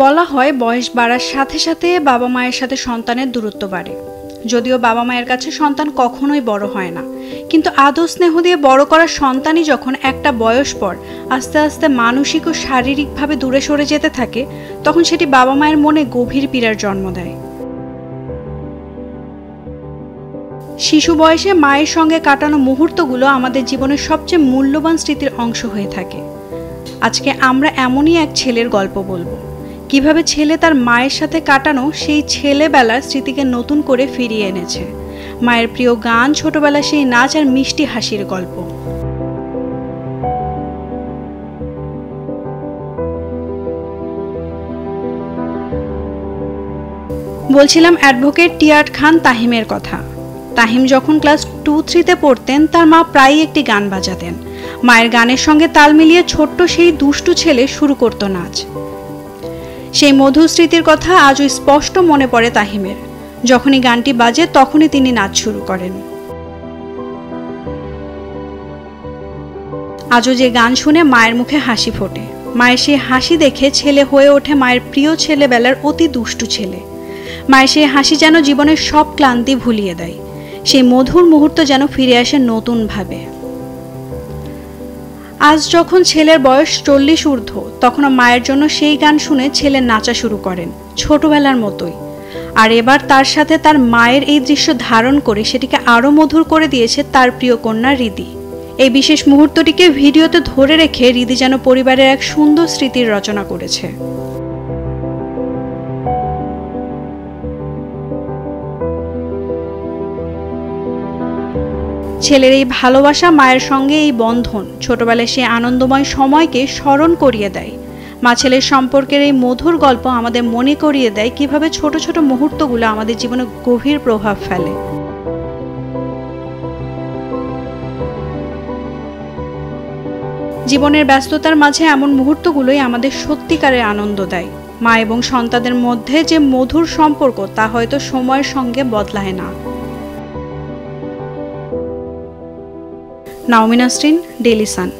বলা হয় বয়স বাড়ার সাথে সাথে বাবা মায়ের সাথে সন্তানের দূরত্ব বাড়ে। যদিও বাবা মায়ের কাছে সন্তান কখনোই বড় হয় না, কিন্তু আদর স্নেহ দিয়ে বড় করা সন্তানই যখন একটা বয়স পর আস্তে আস্তে মানসিক ও শারীরিকভাবে দূরে সরে যেতে থাকে, তখন সেটি বাবা মায়ের মনে গভীর পীড়ার জন্ম দেয়। শিশু বয়সে মায়ের সঙ্গে কাটানো মুহূর্তগুলো আমাদের জীবনের সবচেয়ে মূল্যবান স্মৃতির অংশ হয়ে থাকে। আজকে আমরা এমনই এক ছেলের গল্প বলবো, কিভাবে ছেলে তার মায়ের সাথে কাটানো সেই ছেলেবেলার স্মৃতিকে নতুন করে ফিরিয়ে এনেছে। মায়ের প্রিয় গান, ছোটবেলা সেই নাচ আর মিষ্টি হাসির গল্প। বলছিলাম অ্যাডভোকেট টিয়ার খান তাহিমের কথা। তাহিম যখন ক্লাস 2-3-তে পড়তেন, তার মা প্রায়ই একটি গান বাজাতেন। মায়ের গানের সঙ্গে তাল মিলিয়ে ছোট্ট সেই দুষ্টু ছেলে শুরু করত নাচ। সেই মধুর স্মৃতির কথা আজও স্পষ্ট মনে পড়ে তাহিমের। যখনই গানটি বাজে তখনই তিনি নাচ শুরু করেন। আজও যে গান শুনে মায়ের মুখে হাসি ফোটে। মায়ের সেই হাসি দেখে ছেলে হয়ে ওঠে মায়ের প্রিয় ছেলেবেলার অতি দুষ্টু ছেলে। মায়ের সেই হাসি যেন জীবনের সব ক্লান্তি ভুলিয়ে দেয়। সেই মধুর মুহূর্ত যেন ফিরে আসে নতুন ভাবে। আজ যখন ছেলের বয়স 40 ঊর্ধ্ব, তখনও মায়ের জন্য সেই গান শুনে ছেলে নাচা শুরু করেন, ছোটবেলার মতোই। আর এবার তার সাথে তার মায়ের এই দৃশ্য ধারণ করে সেটিকে আরও মধুর করে দিয়েছে তার প্রিয় কন্যা রিদি। এই বিশেষ মুহূর্তটিকে ভিডিওতে ধরে রেখে রিদি যেন পরিবারের এক সুন্দর স্মৃতির রচনা করেছে। ছেলের এই ভালোবাসা, মায়ের সঙ্গে এই বন্ধন ছোটবেলায় সেই আনন্দময় সময়কে স্মরণ করিয়ে দেয়। মা ছেলের সম্পর্কের এই মধুর গল্প আমাদের মনে করিয়ে দেয় কিভাবে ছোট ছোট মুহূর্তগুলো আমাদের জীবনে গভীর প্রভাব ফেলে। জীবনের ব্যস্ততার মাঝে এমন মুহূর্তগুলোই আমাদের সত্যিকারের আনন্দ দেয়। মা এবং সন্তানদের মধ্যে যে মধুর সম্পর্ক, তা হয়তো সময়ের সঙ্গে বদলায় না। নাওমিন নাসরিন, ডেইলি সান।